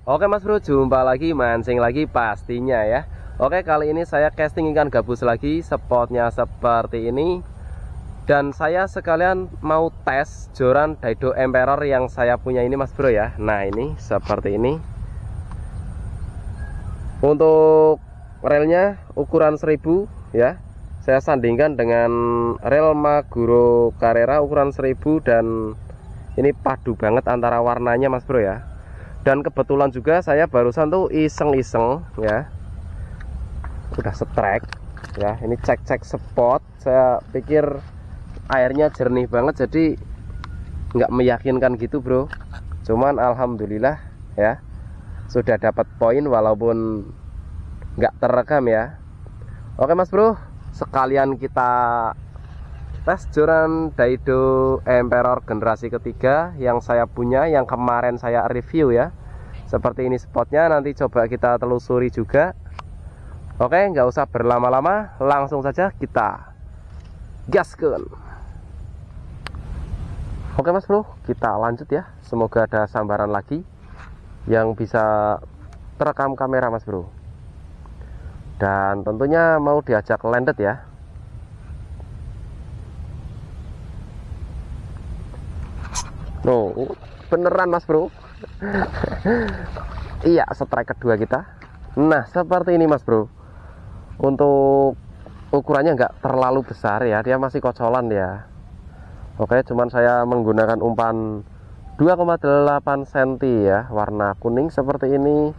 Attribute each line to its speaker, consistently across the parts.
Speaker 1: Oke Mas Bro, jumpa lagi mancing lagi pastinya ya. Oke, kali ini saya casting ikan gabus lagi, spotnya seperti ini. Dan saya sekalian mau tes joran Daido Emperor yang saya punya ini Mas Bro ya. Nah ini seperti ini. Untuk relnya ukuran 1000 ya. Saya sandingkan dengan rel Maguro Carrera ukuran 1000. Dan ini padu banget antara warnanya Mas Bro ya. Dan kebetulan juga saya barusan tuh iseng-iseng ya, udah strike ya, ini cek-cek spot. Saya pikir airnya jernih banget, jadi nggak meyakinkan gitu bro. Cuman alhamdulillah ya, sudah dapat poin walaupun nggak terekam ya. Oke mas bro, sekalian kita tes joran Daido Emperor generasi ketiga yang saya punya, yang kemarin saya review ya. Seperti ini spotnya, nanti coba kita telusuri juga. Oke, nggak usah berlama-lama, langsung saja kita gaskan. Oke mas bro, kita lanjut ya. Semoga ada sambaran lagi yang bisa terekam kamera mas bro. Dan tentunya mau diajak landed ya. No, beneran mas bro. Iya, strike kedua kita. Nah seperti ini mas bro. Untuk ukurannya nggak terlalu besar ya, dia masih kocolan ya. Oke, cuman saya menggunakan umpan 2,8 cm ya, warna kuning seperti ini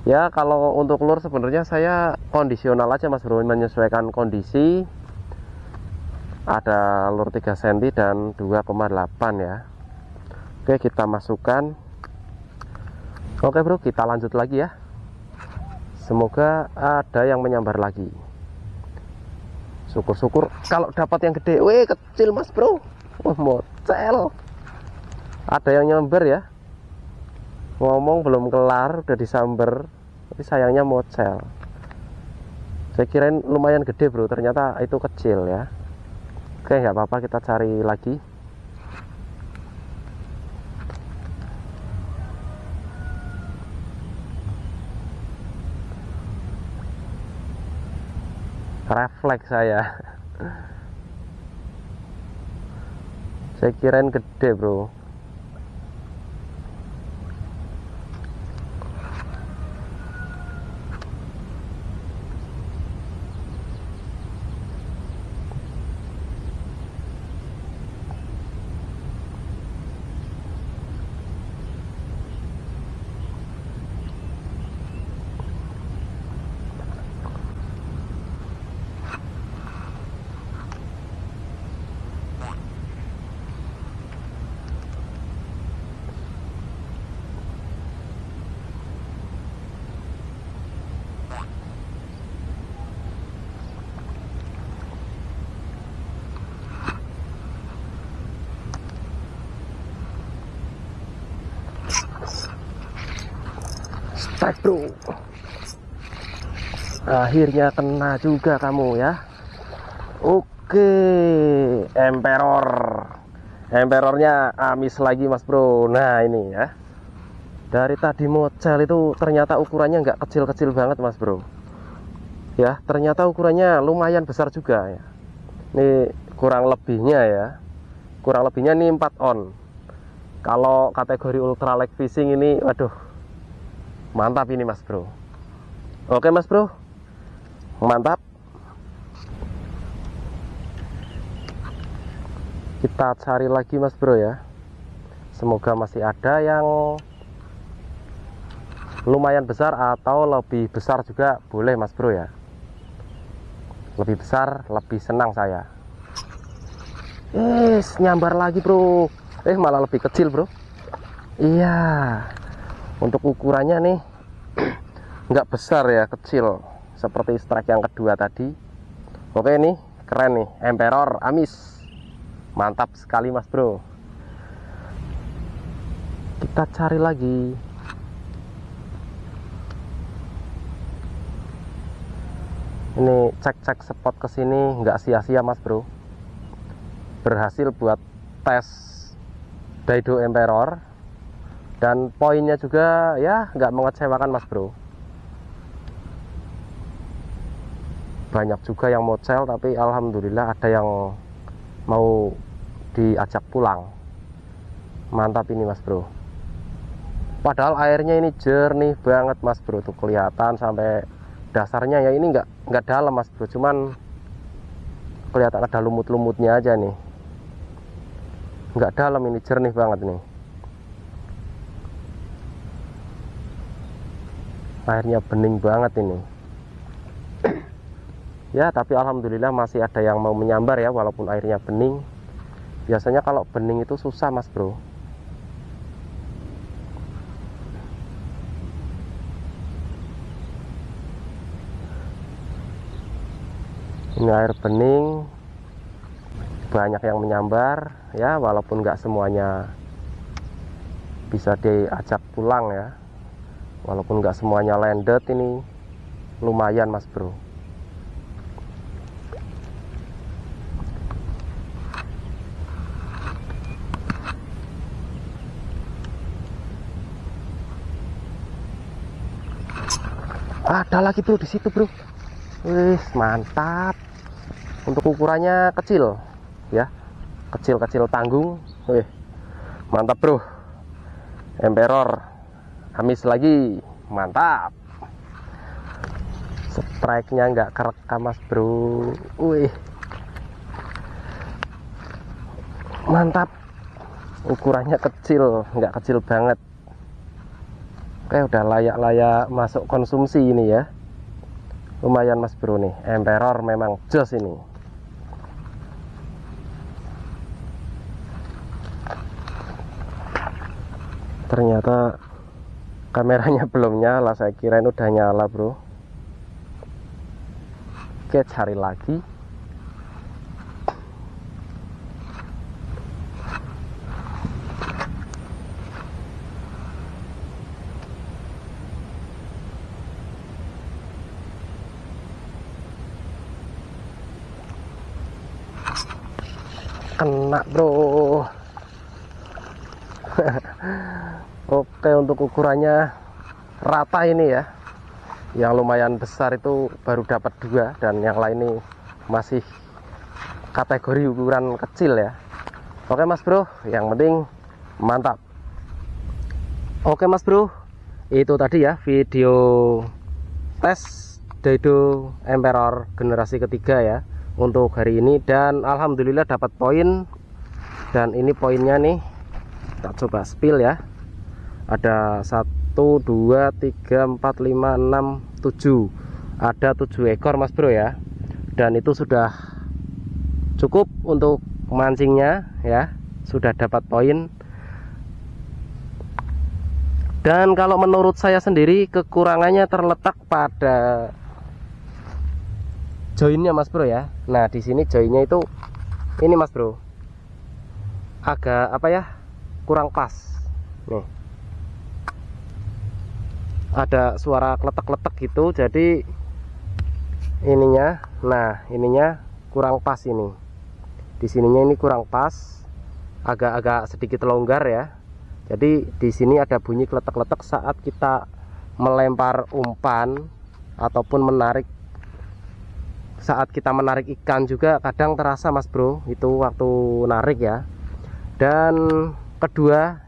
Speaker 1: ya. Kalau untuk lure sebenarnya saya kondisional aja mas bro, menyesuaikan kondisi. Ada lure 3 cm dan 2,8 ya. Oke, kita masukkan. Oke bro, kita lanjut lagi ya. Semoga ada yang menyambar lagi. Syukur-syukur kalau dapat yang gede. Wih, kecil mas bro. Wah, mocel. Ada yang nyambar ya. Ngomong belum kelar udah disambar, tapi sayangnya mocel. Saya kirain lumayan gede bro, ternyata itu kecil ya. Oke, nggak apa-apa, kita cari lagi. Refleks saya kirain gede bro. Strike bro, akhirnya kena juga kamu ya. Oke, Emperornya amis lagi mas bro. Nah ini ya, dari tadi mocel itu ternyata ukurannya nggak kecil-kecil banget mas bro ya, ternyata ukurannya lumayan besar juga ya. Ini kurang lebihnya ya, kurang lebihnya nih 4 on. Kalau kategori ultra leg fishing ini waduh, mantap ini mas bro. Oke mas bro, mantap. Kita cari lagi mas bro ya. Semoga masih ada yang lumayan besar atau lebih besar juga boleh mas bro ya. Lebih besar lebih senang saya. Nyambar lagi bro. Malah lebih kecil bro. Iya, untuk ukurannya nih nggak besar ya, kecil seperti strike yang kedua tadi. Oke nih, keren nih, Emperor amis, mantap sekali mas bro. Kita cari lagi. Ini cek-cek spot kesini nggak sia-sia mas bro, berhasil buat tes Daido Emperor dan poinnya juga ya nggak mengecewakan Mas Bro. Banyak juga yang mocel, tapi alhamdulillah ada yang mau diajak pulang. Mantap ini Mas Bro. Padahal airnya ini jernih banget Mas Bro, tuh kelihatan sampai dasarnya ya. Ini nggak dalam Mas Bro, cuman kelihatan ada lumut-lumutnya aja nih. Nggak dalam, ini jernih banget nih. Airnya bening banget ini. Ya, tapi alhamdulillah masih ada yang mau menyambar ya, walaupun airnya bening. Biasanya kalau bening itu susah Mas Bro. Ini air bening, banyak yang menyambar ya, walaupun nggak semuanya bisa diajak pulang ya. Walaupun nggak semuanya landed, ini lumayan Mas Bro. Ada lagi bro di situ bro. Wih, mantap. Untuk ukurannya kecil ya, kecil-kecil tanggung. Wih, mantap bro. Emperor amis lagi, mantap. Strike-nya nggak kerekam Mas Bro. Wih, mantap. Ukurannya kecil, nggak kecil banget. Oke, udah layak-layak masuk konsumsi ini ya. Lumayan Mas Bro nih, Emperor memang jos ini. Ternyata kameranya belum nyala, saya kirain udah nyala bro. Oke, cari lagi. Kena bro. Oke, untuk ukurannya rata ini ya. Yang lumayan besar itu baru dapat 2, dan yang lain ini masih kategori ukuran kecil ya. Oke Mas Bro, yang penting mantap. Oke Mas Bro, itu tadi ya video tes Daido Emperor generasi ketiga ya untuk hari ini, dan alhamdulillah dapat poin. Dan ini poinnya nih, kita coba spill ya. Ada 1, 2, 3, 4, 5, 6, 7. Ada 7 ekor Mas Bro ya. Dan itu sudah cukup untuk mancingnya ya. Sudah dapat poin. Dan kalau menurut saya sendiri, kekurangannya terletak pada joinnya Mas Bro ya. Nah, di sini joinnya itu ini Mas Bro, agak apa ya, kurang pas nih. Ada suara kletek-kletek gitu, jadi ininya, nah ininya kurang pas ini. Di sininya ini kurang pas, agak-agak sedikit longgar ya. Jadi di sini ada bunyi kletek-kletek saat kita melempar umpan ataupun menarik. Saat kita menarik ikan juga kadang terasa Mas Bro, itu waktu narik ya. Dan kedua,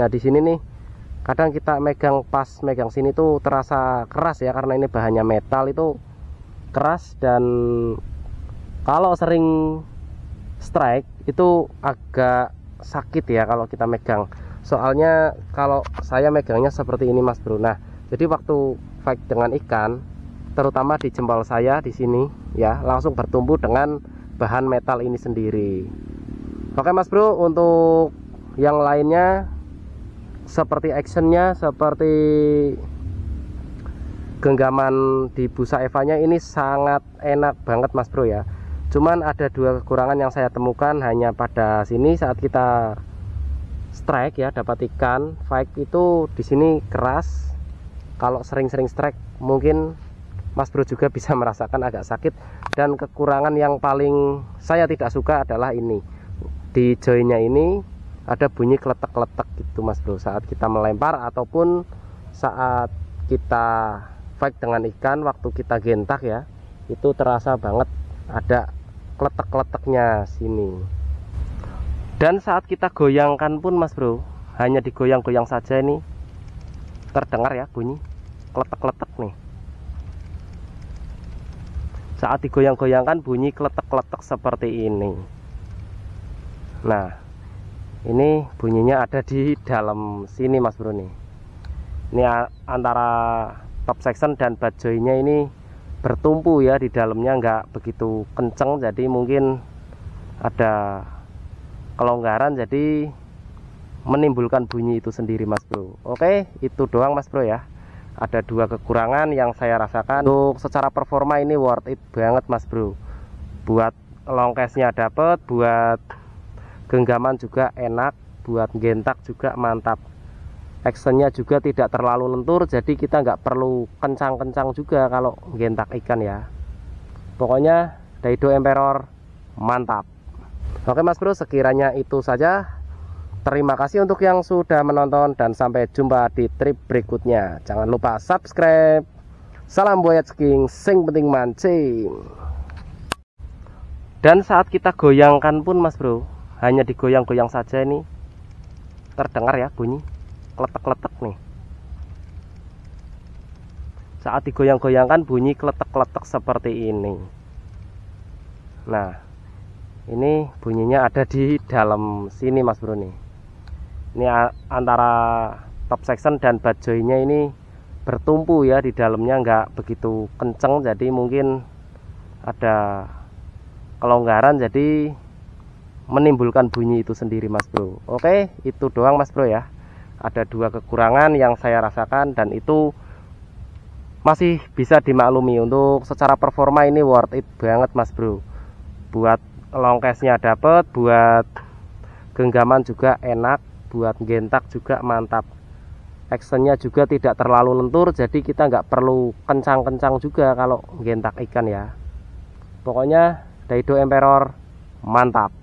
Speaker 1: nah di sini nih kadang kita megang sini tuh terasa keras ya, karena ini bahannya metal itu keras. Dan kalau sering strike itu agak sakit ya kalau kita megang. Soalnya kalau saya megangnya seperti ini Mas Bro. Nah, jadi waktu fight dengan ikan, terutama di jempol saya di sini ya, langsung bertumbuh dengan bahan metal ini sendiri. Oke Mas Bro, untuk yang lainnya seperti actionnya, seperti genggaman di busa evanya ini sangat enak banget Mas Bro ya. Cuman ada 2 kekurangan yang saya temukan hanya pada sini saat kita strike ya, dapat ikan fight itu di sini keras. Kalau sering-sering strike mungkin Mas Bro juga bisa merasakan agak sakit. Dan kekurangan yang paling saya tidak suka adalah ini, di joinnya ini ada bunyi kletek-kletek gitu mas bro, saat kita melempar ataupun saat kita fight dengan ikan. Waktu kita gentak ya, itu terasa banget ada kletek-kleteknya sini. Dan saat kita goyangkan pun mas bro, hanya digoyang-goyang saja ini terdengar ya bunyi kletek-kletek nih. Saat digoyang-goyangkan bunyi kletek-kletek seperti ini. Nah, ini bunyinya ada di dalam sini mas bro nih. Ini antara top section dan bajoynya ini bertumpu ya di dalamnya, nggak begitu kenceng, jadi mungkin ada kelonggaran jadi menimbulkan bunyi itu sendiri mas bro. Oke, itu doang mas bro ya. Ada dua kekurangan yang saya rasakan. Untuk secara performa ini worth it banget mas bro. Buat longkesnya dapet, buat genggaman juga enak, buat gentak juga mantap. Actionnya juga tidak terlalu lentur, jadi kita nggak perlu kencang-kencang juga kalau gentak ikan ya. Pokoknya Daido Emperor mantap. Oke mas bro, sekiranya itu saja. Terima kasih untuk yang sudah menonton dan sampai jumpa di trip berikutnya. Jangan lupa subscribe. Salam buaya ceking, sing penting mancing. Dan saat kita goyangkan pun mas bro, hanya digoyang-goyang saja ini terdengar ya bunyi kletek-kletek nih. Saat digoyang-goyangkan bunyi kletek-kletek seperti ini. Nah, ini bunyinya ada di dalam sini mas bro nih. Ini antara top section dan bajoynya ini bertumpu ya di dalamnya, nggak begitu kenceng, jadi mungkin ada kelonggaran jadi menimbulkan bunyi itu sendiri mas bro. Oke, itu doang mas bro ya. Ada dua kekurangan yang saya rasakan dan itu masih bisa dimaklumi. Untuk secara performa ini worth it banget mas bro. Buat longkesnya dapet, buat genggaman juga enak, buat gentak juga mantap. Actionnya juga tidak terlalu lentur, jadi kita nggak perlu kencang-kencang juga kalau gentak ikan ya. Pokoknya Daido Emperor mantap.